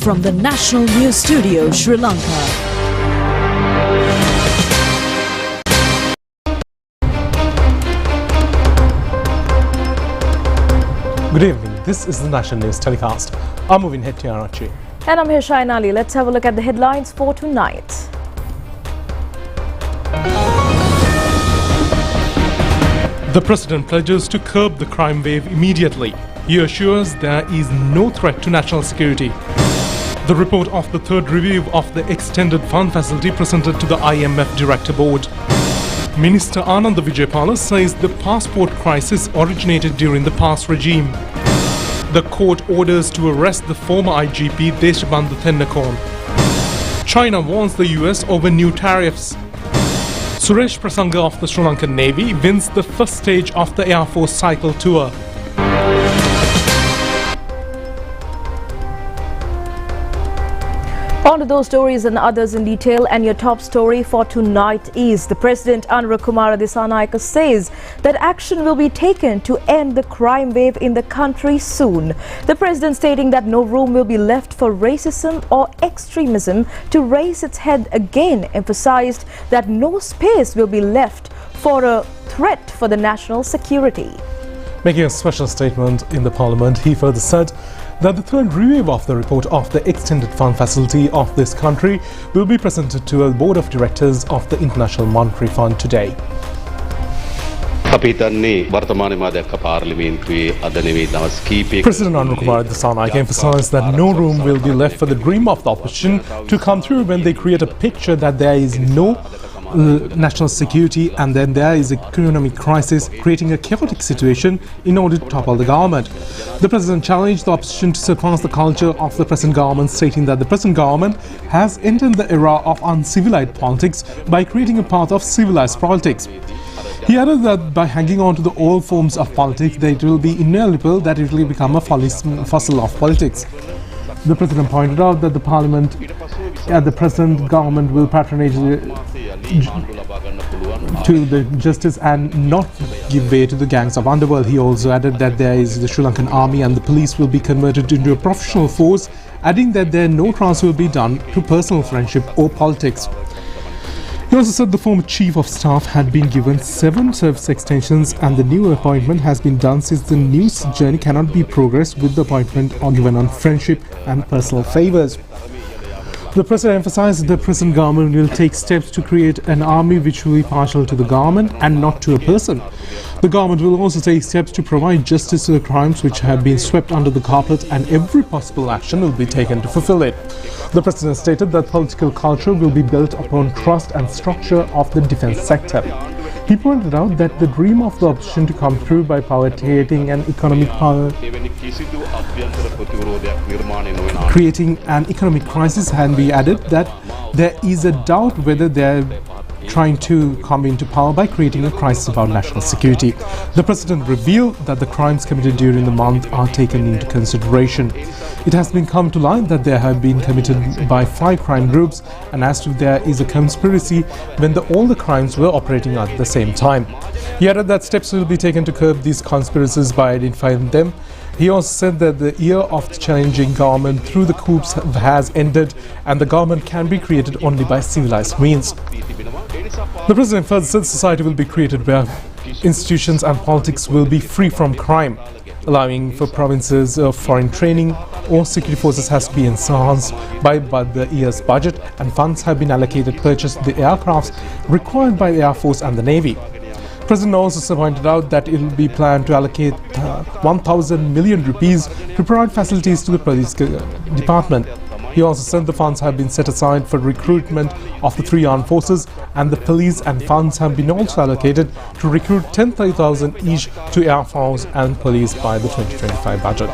from the National News Studio, Sri Lanka. Good evening, this is the National News Telecast. I'm Movin Hettiarachi. And I'm here, Shainali. Let's have a look at the headlines for tonight. The President pledges to curb the crime wave immediately. He assures there is no threat to national security. The report of the third review of the extended fund facility presented to the IMF Director Board. Minister Ananda Vijaypala says the passport crisis originated during the past regime. The court orders to arrest the former IGP Deshabandhu Thennakoon. China warns the US over new tariffs. Suresh Prasanga of the Sri Lankan Navy wins the first stage of the Air Force cycle tour. On to those stories and others in detail, and your top story for tonight is the President Anurakumara Dissanayake says that action will be taken to end the crime wave in the country soon. The President stating that no room will be left for racism or extremism to raise its head again, emphasized that no space will be left for a threat for the national security. Making a special statement in the Parliament, he further said that the third review of the report of the extended fund facility of this country will be presented to a board of directors of the International Monetary Fund today. President Anurakumara Dissanayake emphasized that no room will be left for the dream of the opposition to come through when they create a picture that there is no national security and then there is an economic crisis, creating a chaotic situation in order to topple the government. The President challenged the opposition to surpass the culture of the present government, stating that the present government has entered the era of uncivilized politics by creating a path of civilized politics. He added that by hanging on to the old forms of politics, that it will be inevitable that it will become a fossil of politics. The President pointed out that the Parliament and the present government will patronage to the justice and not give way to the gangs of underworld. He also added that there is the Sri Lankan army and the police will be converted into a professional force, adding that there no transfer will be done to personal friendship or politics. He also said the former Chief of Staff had been given 7 service extensions and the new appointment has been done since the news journey cannot be progressed with the appointment or given on friendship and personal favours. The President emphasized that the present government will take steps to create an army which will be partial to the government and not to a person. The government will also take steps to provide justice to the crimes which have been swept under the carpet, and every possible action will be taken to fulfill it. The President stated that political culture will be built upon trust and structure of the defense sector. He pointed out that the dream of the opposition to come through by creating an economic crisis, and we added that there is a doubt whether they're trying to come into power by creating a crisis about national security. The President revealed that the crimes committed during the month are taken into consideration. It has been come to light that they have been committed by 5 crime groups, and as to there is a conspiracy when all the crimes were operating at the same time. He added that steps will be taken to curb these conspiracies by identifying them. He also said that the era of the challenging government through the coups has ended and the government can be created only by civilized means. The President further said society will be created where institutions and politics will be free from crime, allowing for provinces of foreign training or security forces has to be enhanced by the year's budget, and funds have been allocated to purchase the aircrafts required by the Air Force and the Navy. The President also pointed out that it will be planned to allocate 1,000 million rupees to provide facilities to the police department. He also said the funds have been set aside for recruitment of the 3 armed forces, and the police and funds have been also allocated to recruit 10,000 each to Air Force and police by the 2025 budget.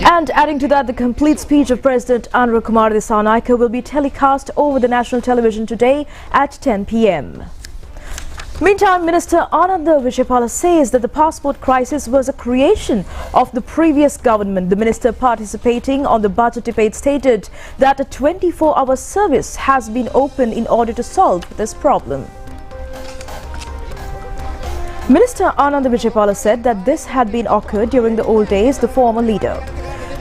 And adding to that, the complete speech of President Anurakumara Dissanayake will be telecast over the national television today at 10 p.m. Meantime, Minister Ananda Vijaypala says that the passport crisis was a creation of the previous government. The minister, participating on the budget debate, stated that a 24-hour service has been opened in order to solve this problem. Minister Ananda Vijaypala said that this had been occurred during the old days, the former leader.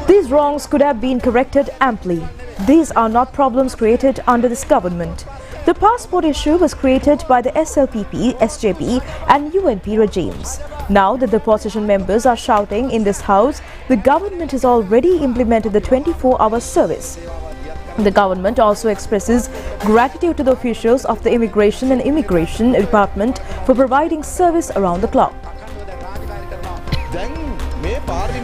These wrongs could have been corrected amply. These are not problems created under this government. The passport issue was created by the SLPP, SJP and UNP regimes. Now that the opposition members are shouting in this house, the government has already implemented the 24-hour service. The government also expresses gratitude to the officials of the Immigration and Immigration Department for providing service around the clock.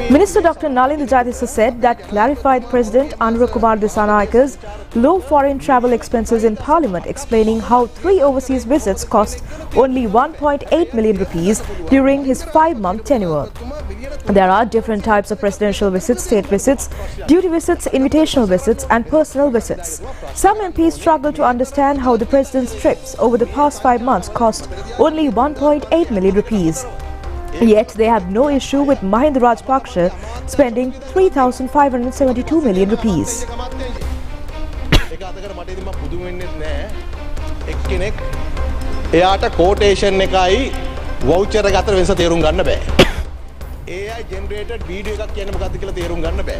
Minister Dr. Nalin Vijaytissa said that clarified President Kumar Dissanayaka's low foreign travel expenses in Parliament, explaining how 3 overseas visits cost only 1.8 million rupees during his 5-month tenure. There are different types of presidential visits, state visits, duty visits, invitational visits and personal visits. Some MPs struggle to understand how the president's trips over the past 5 months cost only 1.8 million rupees. Yet they have no issue with Mahinda Rajapaksa spending 3,572 million rupees. AI generated video එකක් කියන්නේ මොකක්ද කියලා තේරුම් ගන්න බෑ.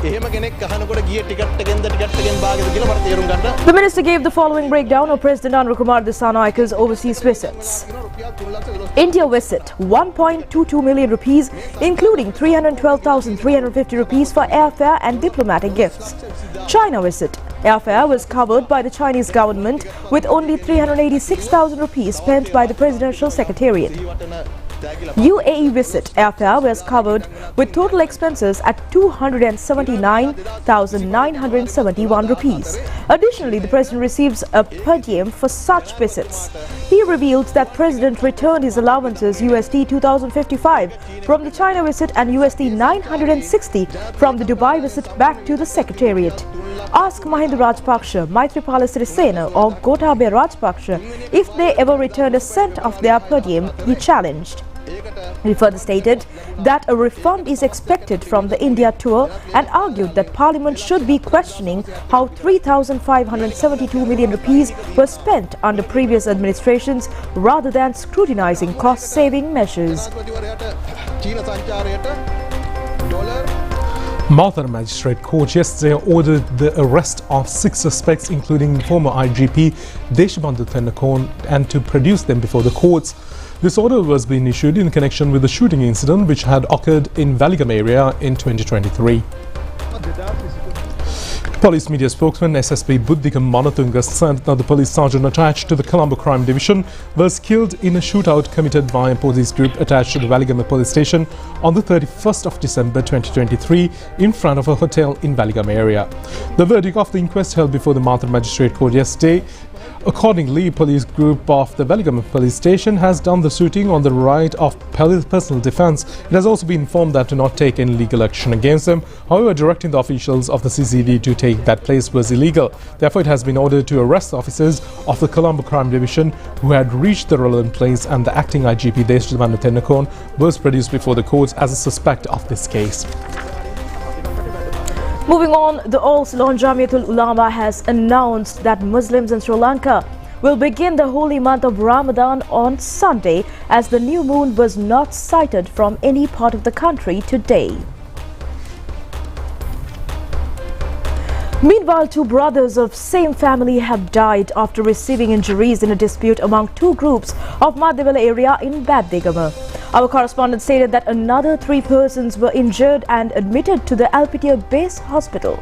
එහෙම කෙනෙක් අහනකොට ගියේ ටිකට් එකෙන්ද ටිකට් එකෙන් භාගෙද කියලා මට තේරුම් ගන්න. The minister gave the following breakdown of President Kumar Dissanayaka's overseas visits. India visit 1.22 million rupees, including 312,350 rupees for airfare and diplomatic gifts. China visit. Airfare was covered by the Chinese government with only 386,000 rupees spent by the Presidential Secretariat. UAE visit. Airfare was covered with total expenses at 279,971 rupees. Additionally, the President receives a per diem for such visits. He revealed that President returned his allowances USD 2,055 from the China visit and USD 960 from the Dubai visit back to the Secretariat. Ask Mahinda Rajapaksa, Maithripala Sirisena or Gotabaya Rajapaksa if they ever returned a cent of their per diem, he challenged. He further stated that a refund is expected from the India tour and argued that Parliament should be questioning how 3,572 million rupees were spent under previous administrations rather than scrutinizing cost-saving measures. Mathura Magistrate Court yesterday ordered the arrest of 6 suspects, including former IGP Deshbandhu Thennakoon, and to produce them before the courts. This order was being issued in connection with the shooting incident which had occurred in Valigam area in 2023. Police media spokesman SSP Buddhikam Manatunga said that the police sergeant attached to the Colombo Crime Division was killed in a shootout committed by a police group attached to the Valigam police station on the 31st of December 2023 in front of a hotel in Valigam area. The verdict of the inquest held before the Mathura Magistrate Court yesterday. Accordingly, a police group of the Valigam police station has done the shooting on the right of personal defence. It has also been informed that to not take any legal action against them. However, directing the officials of the CCD to take that place was illegal. Therefore, it has been ordered to arrest the officers of the Colombo Crime Division who had reached the relevant place, and the acting IGP Deshbandhu Thennakoon was produced before the courts as a suspect of this case. Moving on, the All Ceylon Jamiatul Ulama has announced that Muslims in Sri Lanka will begin the holy month of Ramadan on Sunday, as the new moon was not sighted from any part of the country today. Meanwhile, 2 brothers of same family have died after receiving injuries in a dispute among 2 groups of Madhyavala area in Badigama. Our correspondent stated that another 3 persons were injured and admitted to the Alpitia base hospital.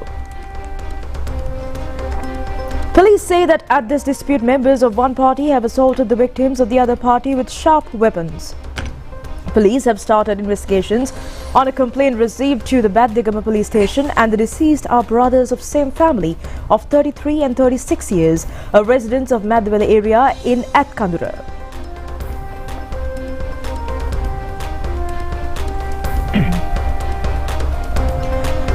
Police say that at this dispute, members of one party have assaulted the victims of the other party with sharp weapons. Police have started investigations on a complaint received to the Badigama police station, and the deceased are brothers of same family of 33 and 36 years, residents of Madhyavala area in Atkandura.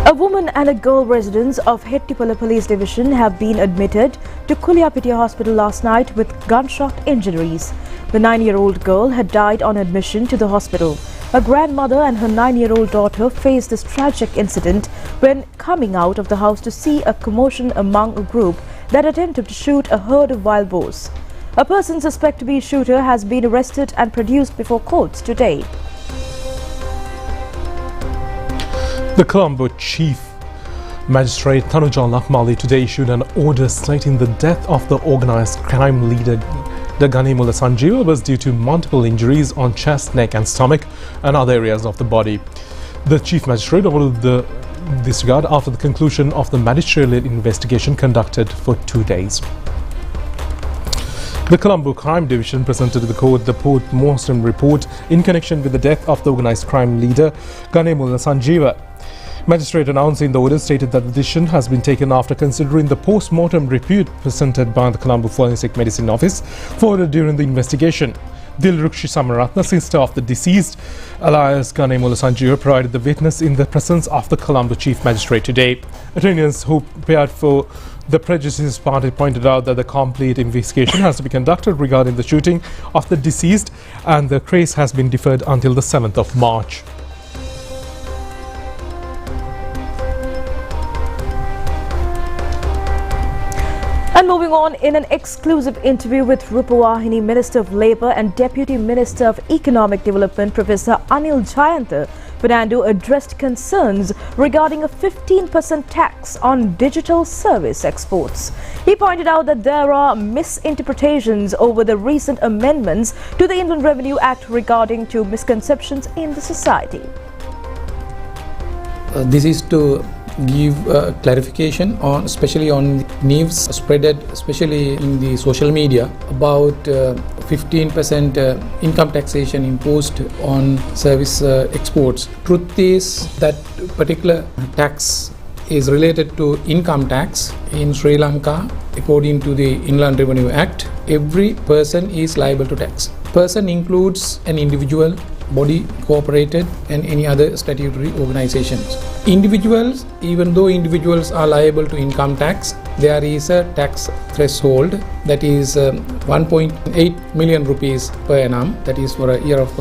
A woman and a girl residents of Hettipala Police Division have been admitted to Kuliapitiya Hospital last night with gunshot injuries. The 9-year-old girl had died on admission to the hospital. Her grandmother and her 9-year-old daughter faced this tragic incident when coming out of the house to see a commotion among a group that attempted to shoot a herd of wild boars. A person suspected to be a shooter has been arrested and produced before courts today. The Colombo Chief Magistrate Tanujan Lakmali today issued an order stating the death of the organised crime leader Ganimullah Sanjeeva was due to multiple injuries on chest, neck and stomach and other areas of the body. The Chief Magistrate ordered this regard after the conclusion of the magistrate-led investigation conducted for 2 days. The Colombo Crime Division presented to the court the post-mortem report in connection with the death of the organised crime leader Ganimullah Sanjeeva. Magistrate announcing the order stated that the decision has been taken after considering the post-mortem report presented by the Colombo Forensic Medicine Office forwarded during the investigation. Dilrukshi Samaratna, sister of the deceased, alias Ganimullah Sanjeeva, provided the witness in the presence of the Colombo Chief Magistrate today. Attorneys who appeared for the prejudices party pointed out that the complete investigation has to be conducted regarding the shooting of the deceased and the case has been deferred until the 7th of March. And moving on, in an exclusive interview with Rupavahini, Minister of Labour and Deputy Minister of Economic Development, Professor Anil Jayanta, Fernando addressed concerns regarding a 15% tax on digital service exports. He pointed out that there are misinterpretations over the recent amendments to the Inland Revenue Act regarding to misconceptions in the society. This is to give clarification on, especially on news spreaded, especially in the social media, about 15% income taxation imposed on service exports. Truth is that particular tax is related to income tax in Sri Lanka. According to the Inland Revenue Act, every person is liable to tax. Person includes an individual, body, cooperated and any other statutory organizations. Individuals, even though individuals are liable to income tax, there is a tax threshold that is 1.8 million rupees per annum, that is for a year of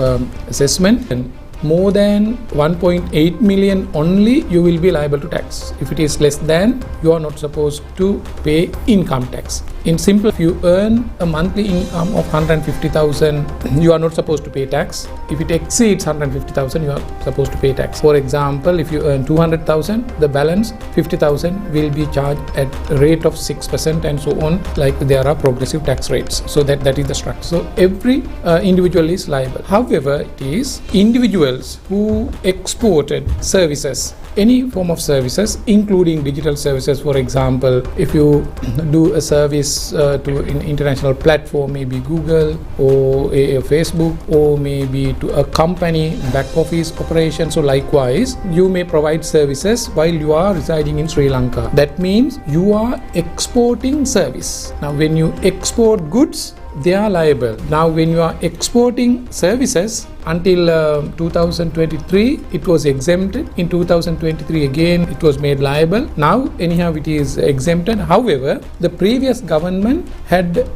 assessment. And more than 1.8 million only you will be liable to tax. If it is less than, you are not supposed to pay income tax. In simple, if you earn a monthly income of 150,000, you are not supposed to pay tax. If it exceeds 150,000, you are supposed to pay tax. For example, if you earn 200,000, the balance 50,000 will be charged at a rate of 6% and so on, like there are progressive tax rates. So that is the structure. So every individual is liable. However, it is individuals who exported services, any form of services, including digital services. For example, if you do a service to an international platform, maybe Google or a Facebook, or maybe to a company, back office operations, so likewise, you may provide services while you are residing in Sri Lanka. That means you are exporting service. Now, when you export goods, they are liable. Now, when you are exporting services, until 2023 it was exempted. In 2023 again it was made liable. Now anyhow it is exempted. However, the previous government had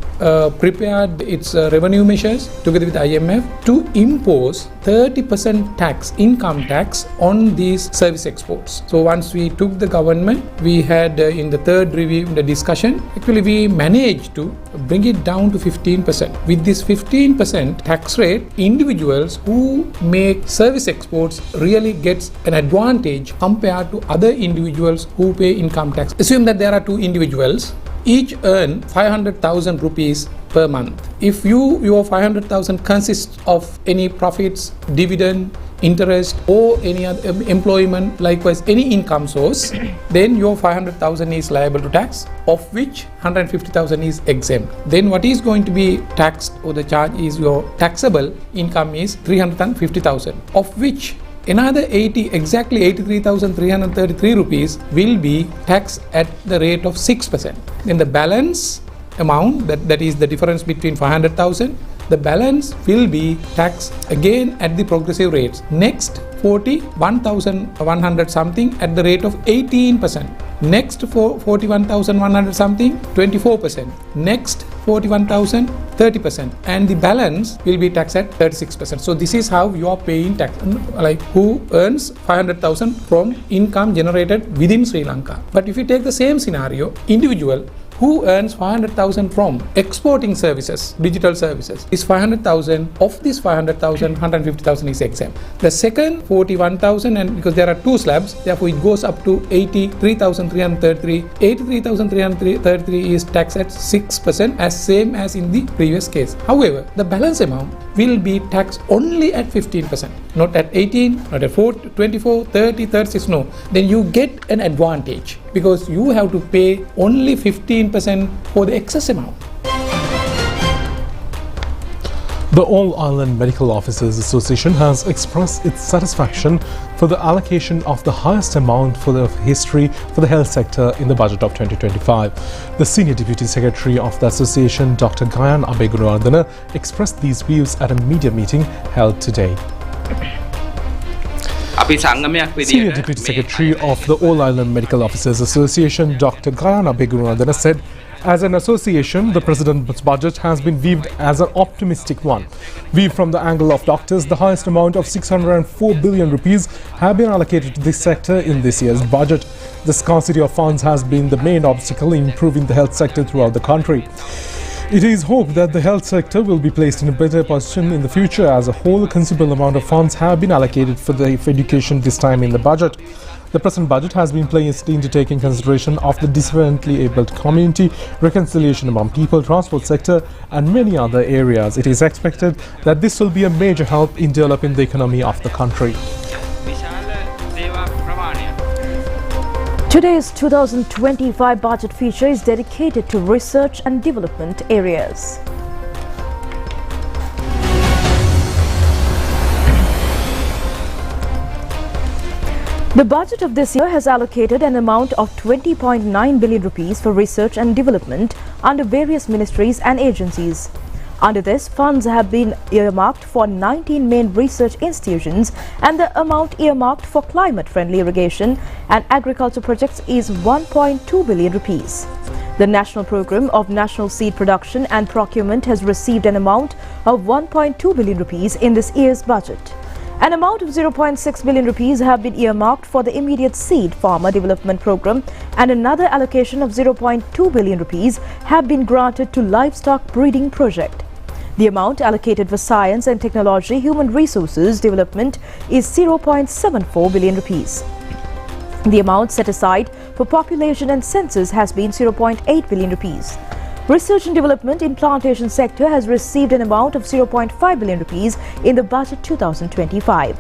prepared its revenue measures together with IMF to impose 30% tax, income tax on these service exports. So once we took the government, we had in the third review, in the discussion, actually we managed to bring it down to 15%. With this 15% tax rate, individuals who make service exports really gets an advantage compared to other individuals who pay income tax. Assume that there are two individuals, each earn 500,000 rupees per month. If your 500,000 consists of any profits, dividend, interest or any other employment, likewise any income source, then your 500,000 is liable to tax, of which 150,000 is exempt. Then what is going to be taxed, or the charge is your taxable income is 350,000, of which another exactly 83,333 rupees will be taxed at the rate of 6%. Then the balance amount, that is the difference between 500,000, the balance will be taxed again at the progressive rates. Next 41,100 something at the rate of 18%. Next for 41,100 something, 24%. Next 41,000, 30%, and the balance will be taxed at 36%. So this is how you are paying tax, like who earns 500,000 from income generated within Sri Lanka. But if you take the same scenario, individual who earns 500,000 from exporting services, digital services, is 500,000. Of this 500,000, 150,000 is exempt. The second 41,000, and because there are two slabs, therefore it goes up to 83,333. 83,333 is taxed at 6%, as same as in the previous case. However, the balance amount will be taxed only at 15%, not at 18, not at 4, 24, 30, 36. No, then you get an advantage because you have to pay only 15% for the excess amount. The All Ireland Medical Officers Association has expressed its satisfaction for the allocation of the highest amount for the history for the health sector in the budget of 2025. The Senior Deputy Secretary of the Association, Dr. Gayan Abegunawardena, expressed these views at a media meeting held today. Senior Deputy Secretary of the All Ireland Medical Officers Association, Dr. Gayan Abegunawardena, said, as an association, the President's budget has been viewed as an optimistic one. Viewed from the angle of doctors, the highest amount of 604 billion rupees have been allocated to this sector in this year's budget. The scarcity of funds has been the main obstacle in improving the health sector throughout the country. It is hoped that the health sector will be placed in a better position in the future. As a whole, a considerable amount of funds have been allocated for education this time in the budget. The present budget has been placed into taking consideration of the differently abled community, reconciliation among people, transport sector and many other areas. It is expected that this will be a major help in developing the economy of the country. Today's 2025 budget feature is dedicated to research and development areas. The budget of this year has allocated an amount of 20.9 billion rupees for research and development under various ministries and agencies. Under this, funds have been earmarked for 19 main research institutions, and the amount earmarked for climate-friendly irrigation and agriculture projects is 1.2 billion rupees. The National Programme of National Seed Production and Procurement has received an amount of 1.2 billion rupees in this year's budget. An amount of 0.6 billion rupees have been earmarked for the immediate seed farmer development program, and another allocation of 0.2 billion rupees have been granted to livestock breeding project. The amount allocated for science and technology human resources development is 0.74 billion rupees. The amount set aside for population and census has been 0.8 billion rupees. Research and development in plantation sector has received an amount of 0.5 billion rupees in the budget 2025.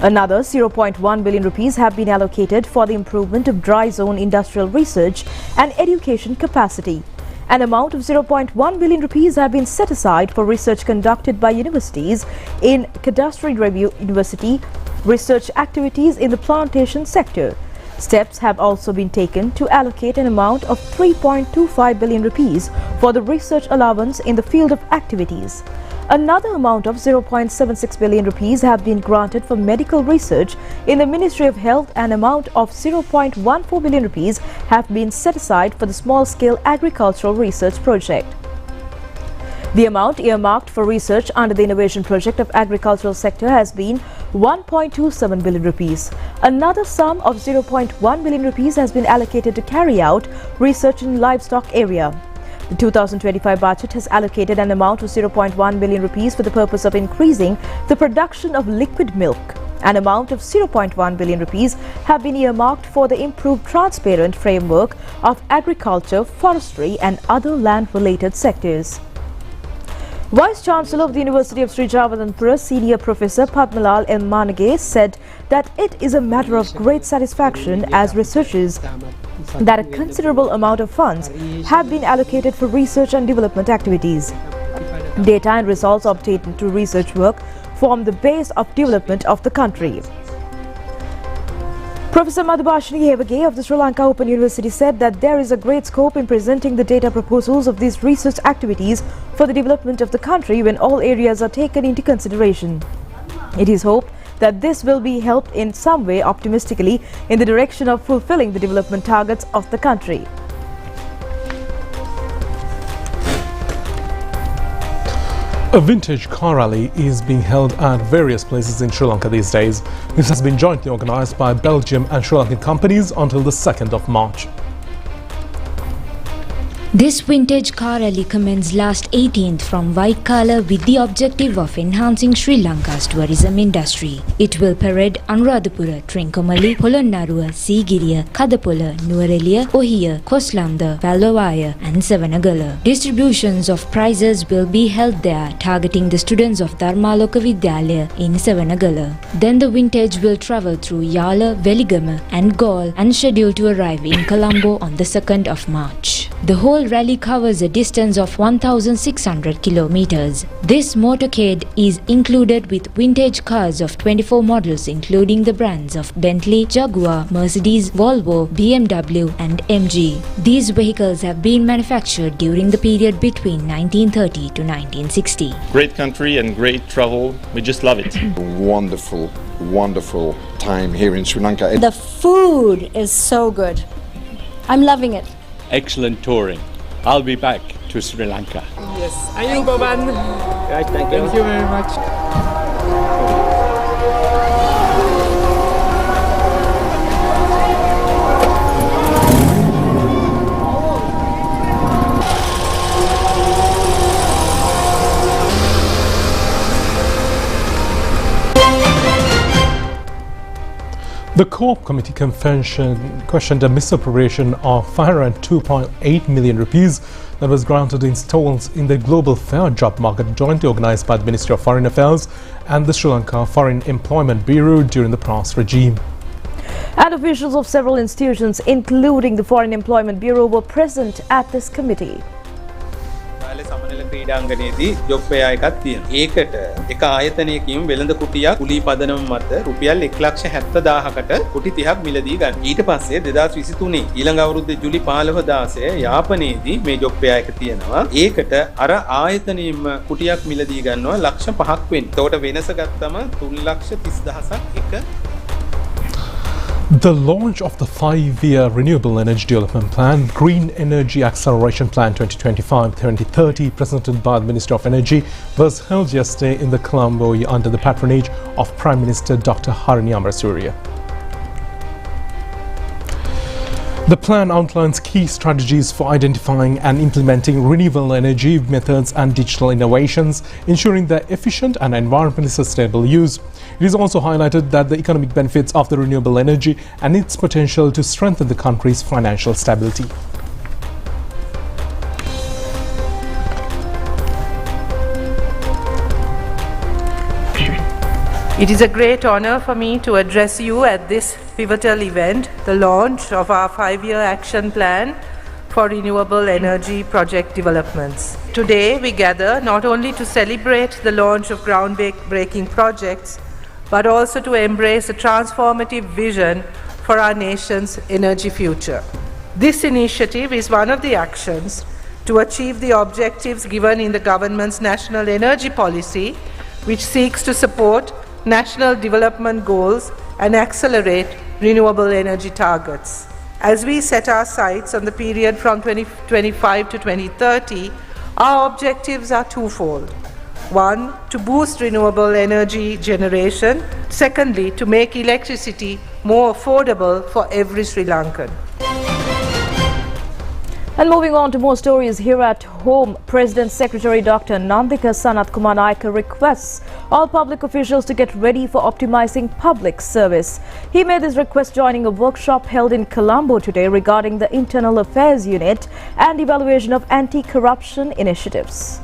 Another 0.1 billion rupees have been allocated for the improvement of dry zone industrial research and education capacity. An amount of 0.1 billion rupees have been set aside for research conducted by universities in Cadastry Review University, research activities in the plantation sector. Steps have also been taken to allocate an amount of 3.25 billion rupees for the research allowance in the field of activities. Another amount of 0.76 billion rupees have been granted for medical research in the Ministry of Health. An amount of 0.14 billion rupees have been set aside for the small-scale agricultural research project. The amount earmarked for research under the innovation project of agricultural sector has been 1.27 billion rupees. Another sum of 0.1 billion rupees has been allocated to carry out research in livestock area. The 2025 budget has allocated an amount of 0.1 billion rupees for the purpose of increasing the production of liquid milk. An amount of 0.1 billion rupees have been earmarked for the improved transparent framework of agriculture, forestry and other land-related sectors. Vice-Chancellor of the University of Sri Jawatanpura, Senior Professor Padmalal M. Manage, said that it is a matter of great satisfaction as researchers that a considerable amount of funds have been allocated for research and development activities. Data and results obtained through research work form the base of development of the country. Professor Madhubhashini Hevage of the Sri Lanka Open University said that there is a great scope in presenting the data proposals of these research activities for the development of the country when all areas are taken into consideration. It is hoped that this will be helped in some way optimistically in the direction of fulfilling the development targets of the country. A vintage car rally is being held at various places in Sri Lanka these days. This has been jointly organised by Belgium and Sri Lankan companies until the 2nd of March. This vintage car rally commenced last 18th from White-Kala with the objective of enhancing Sri Lanka's tourism industry. It will parade Anuradhapura, Trincomalee, Polonnaruwa, Sigiriya, Kadapola, Nuwareliya, Ohiya, Koslanda, Vallawaya and Savanagala. Distributions of prizes will be held there, targeting the students of Dharmaloka Vidyalaya in Savanagala. Then the vintage will travel through Yala, Veligama and Galle and scheduled to arrive in Colombo on the 2nd of March. The whole rally covers a distance of 1,600 kilometers. This motorcade is included with vintage cars of 24 models including the brands of Bentley, Jaguar, Mercedes, Volvo, BMW and MG. These vehicles have been manufactured during the period between 1930 to 1960. Great country and great travel. We just love it. Wonderful, wonderful time here in Sri Lanka. The food is so good. I'm loving it. Excellent touring. I'll be back to Sri Lanka. Yes, Ayu Baban. Right, thank you very much. The Co-op Committee questioned a misappropriation of 502.8 million rupees that was granted in stalls in the Global Fair Job Market jointly organised by the Ministry of Foreign Affairs and the Sri Lanka Foreign Employment Bureau during the past regime. And officials of several institutions, including the Foreign Employment Bureau, were present at this committee. ක්‍රීඩාංගණයේදී job fair එකක් තියෙනවා. ඒකට එක ආයතනයකින් වෙළඳ කුටියක් කුලී පදනම මත රුපියල් 1,70,000කට කුටි 30ක් මිලදී ගන්න. ඊට පස්සේ 2023 ඊළඟ අවුරුද්දේ ජූලි 15 යාපනයේදී මේ ජොබ් ෆෙයා එක තියෙනවා. ඒකට අර ආයතනයෙන්ම කුටියක් මිලදී ගන්නවා ලක්ෂ 5ක් වෙන්න. එතකොට වෙනස ගත්තම 3,30,000ක් එක. The launch of the 5-year Renewable Energy Development Plan, Green Energy Acceleration Plan 2025-2030, presented by the Ministry of Energy, was held yesterday in the Colombo under the patronage of Prime Minister Dr. Harini Amarasuriya. The plan outlines key strategies for identifying and implementing renewable energy methods and digital innovations, ensuring their efficient and environmentally sustainable use. It is also highlighted that the economic benefits of the renewable energy and its potential to strengthen the country's financial stability. It is a great honor for me to address you at this pivotal event, the launch of our 5-year action plan for renewable energy project developments. Today we gather not only to celebrate the launch of groundbreaking projects, but also to embrace a transformative vision for our nation's energy future. This initiative is one of the actions to achieve the objectives given in the government's national energy policy, which seeks to support national development goals and accelerate renewable energy targets. As we set our sights on the period from 2025 to 2030, our objectives are twofold. One, to boost renewable energy generation. Secondly, to make electricity more affordable for every Sri Lankan. And moving on to more stories here at home, President Secretary Dr. Nandika Sanatkumar Naika requests all public officials to get ready for optimizing public service. He made this request joining a workshop held in Colombo today regarding the Internal Affairs Unit and evaluation of anti-corruption initiatives.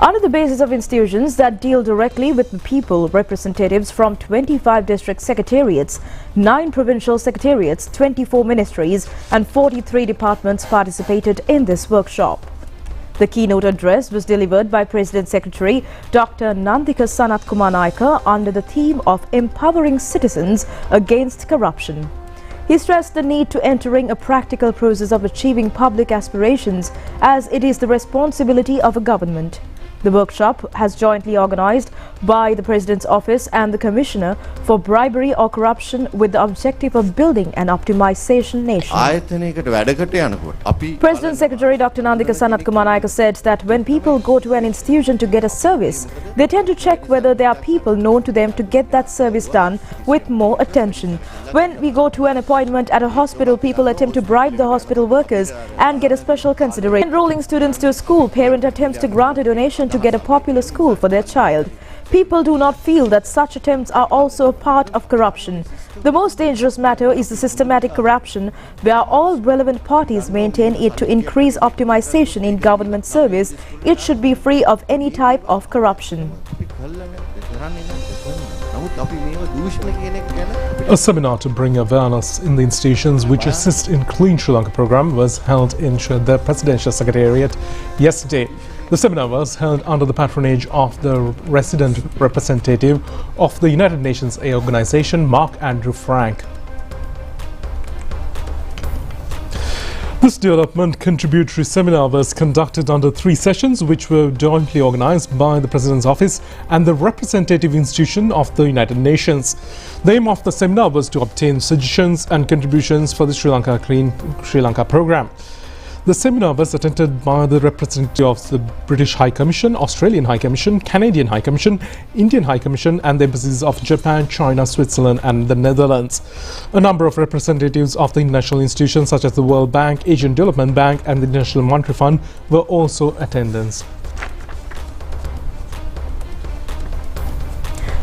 Under the basis of institutions that deal directly with the people, representatives from 25 district secretariats, 9 provincial secretariats, 24 ministries and 43 departments participated in this workshop. The keynote address was delivered by President Secretary Dr. Nandika Sanatkumar Naika under the theme of Empowering Citizens Against Corruption. He stressed the need to entering a practical process of achieving public aspirations, as it is the responsibility of a government. The workshop has jointly organised by the President's Office and the Commissioner for Bribery or Corruption with the objective of building an optimization nation. President Secretary Dr. Nandika Sanatkumar Nayaka said that when people go to an institution to get a service, they tend to check whether there are people known to them to get that service done with more attention. When we go to an appointment at a hospital, people attempt to bribe the hospital workers and get a special consideration. Enrolling students to a school, parent attempts to grant a donation to get a popular school for their child. People do not feel that such attempts are also a part of corruption. The most dangerous matter is the systematic corruption, where all relevant parties maintain it to increase optimization in government service. It should be free of any type of corruption. A seminar to bring awareness in the institutions which assist in Clean Sri Lanka program was held in the Presidential Secretariat yesterday. The seminar was held under the patronage of the resident representative of the United Nations organization, Mark Andrew Frank. This development contributory seminar was conducted under 3 sessions which were jointly organized by the President's Office and the representative institution of the United Nations. The aim of the seminar was to obtain suggestions and contributions for the Clean Sri Lanka program. The seminar was attended by the representative of the British High Commission, Australian High Commission, Canadian High Commission, Indian High Commission and the embassies of Japan, China, Switzerland and the Netherlands. A number of representatives of the international institutions such as the World Bank, Asian Development Bank and the International Monetary Fund were also attendants.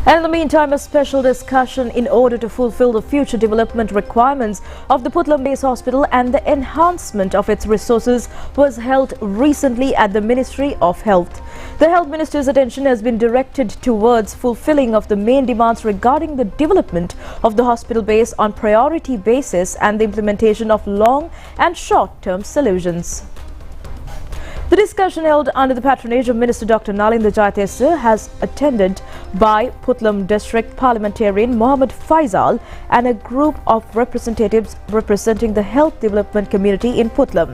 And in the meantime, a special discussion in order to fulfill the future development requirements of the Puttlam Base Hospital and the enhancement of its resources was held recently at the Ministry of Health. The Health Minister's attention has been directed towards fulfilling of the main demands regarding the development of the hospital base on priority basis and the implementation of long and short-term solutions. The discussion held under the patronage of Minister Dr. Nalinda Jayatissa has attended by Puttlam District Parliamentarian Mohammed Faisal and a group of representatives representing the health development community in Puttlam.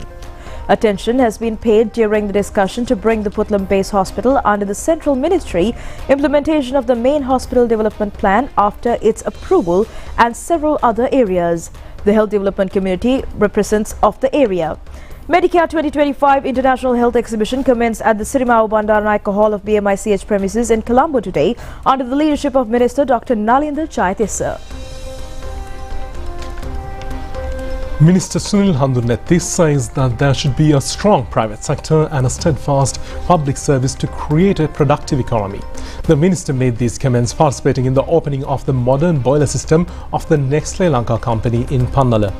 Attention has been paid during the discussion to bring the Puttlam Base Hospital under the Central Ministry implementation of the main hospital development plan after its approval and several other areas. The health development community represents of the area. Medicare 2025 International Health Exhibition commenced at the Sirimau Bandaranaike Hall of BMICH premises in Colombo today under the leadership of Minister Dr. Nalinda Jayatissa. Minister Sunil Handunnethi says that there should be a strong private sector and a steadfast public service to create a productive economy. The minister made these comments participating in the opening of the modern boiler system of the Next Sri Lanka company in Pannala.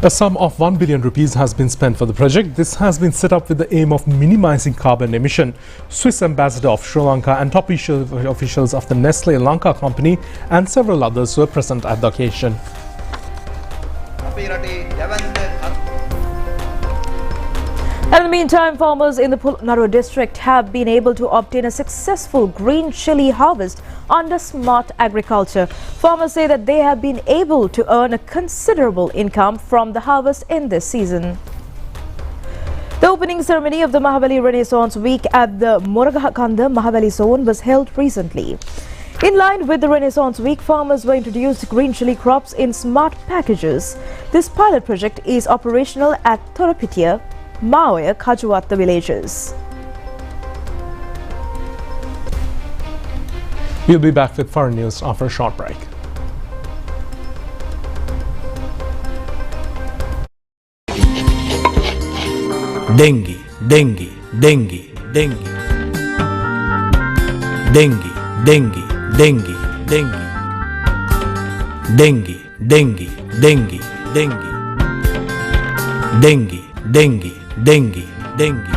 A sum of 1 billion rupees has been spent for the project. This has been set up with the aim of minimizing carbon emission. Swiss ambassador of Sri Lanka and top officials of the Nestle Lanka company and several others were present at the occasion. In the meantime, farmers in the Pulnaro district have been able to obtain a successful green chili harvest under smart agriculture. Farmers say that they have been able to earn a considerable income from the harvest in this season. The opening ceremony of the Mahaveli Renaissance Week at the Moragahakanda Mahaveli zone was held recently. In line with the Renaissance Week, farmers were introduced green chili crops in smart packages. This pilot project is operational at Thorapitia, Maoya, Kajuwatta villages. We'll be back with foreign news after a short break. Dengue, dengue, dengue, dengue. Dengue, dengue, dengue, dengue. Dengue, dengue, dengue, dengue. Dengue, dengue, dengue, dengue.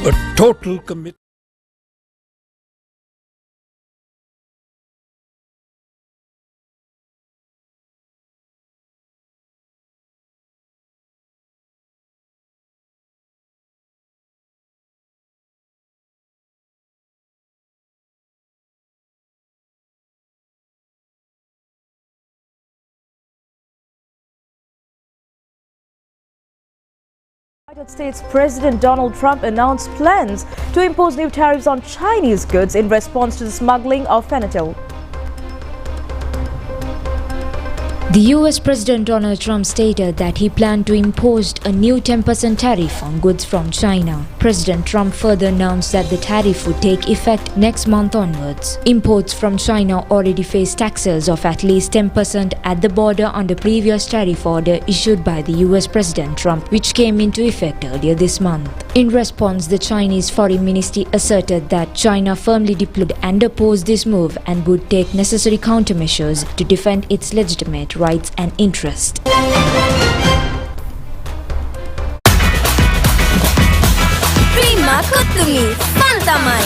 A total commitment. United States President Donald Trump announced plans to impose new tariffs on Chinese goods in response to the smuggling of fentanyl. The US President Donald Trump stated that he planned to impose a new 10% tariff on goods from China. President Trump further announced that the tariff would take effect next month onwards. Imports from China already face taxes of at least 10% at the border under previous tariff order issued by the US President Trump, which came into effect earlier this month. In response, the Chinese Foreign Ministry asserted that China firmly deplored and opposed this move and would take necessary countermeasures to defend its legitimate rights and interests. Prima Kutumi, Fantamai.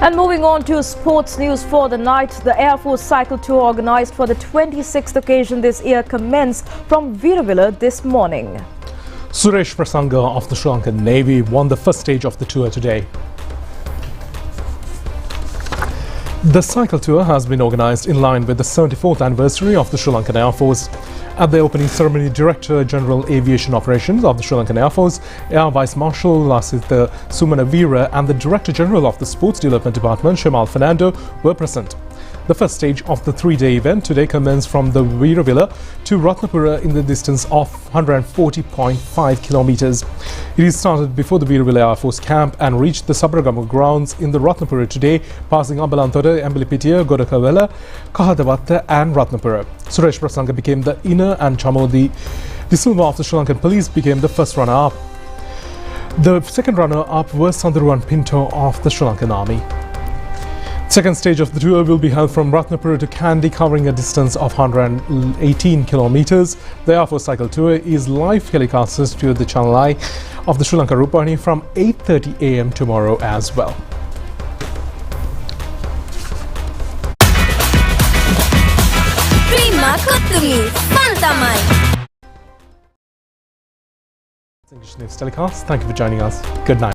And moving on to sports news for the night, the Air Force Cycle Tour organized for the 26th occasion this year commenced from Viruvilla this morning. Suresh Prasanga of the Sri Lankan Navy won the first stage of the tour today. The cycle tour has been organized in line with the 74th anniversary of the Sri Lankan Air Force. At the opening ceremony, Director General Aviation Operations of the Sri Lankan Air Force, Air Vice Marshal Lasitha Sumanavira and the Director General of the Sports Development Department, Shemal Fernando, were present. The first stage of the three-day event today commenced from the Viruvilla to Ratnapura in the distance of 140.5 kilometers. It started before the Viruvilla Air Force camp and reached the Sabaragamu grounds in the Ratnapura today, passing Ambalanthora, Embelipitiya, Godakawala, Kahadawatta and Ratnapura. Suresh Prasanga became the inner and Chamodi De Silva of the Sri Lankan Police became the first runner-up. The second runner-up was Sandharuwan Pinto of the Sri Lankan Army. Second stage of the tour will be held from Ratnapura to Kandy, covering a distance of 118 kilometers. The Air Force Cycle Tour is live telecasted to the ChannelEye of the Sri Lanka Rupavahini from 8:30 a.m. tomorrow as well. Prima Kutumi, Fantamai. English News Telecast. Thank you for joining us. Good night.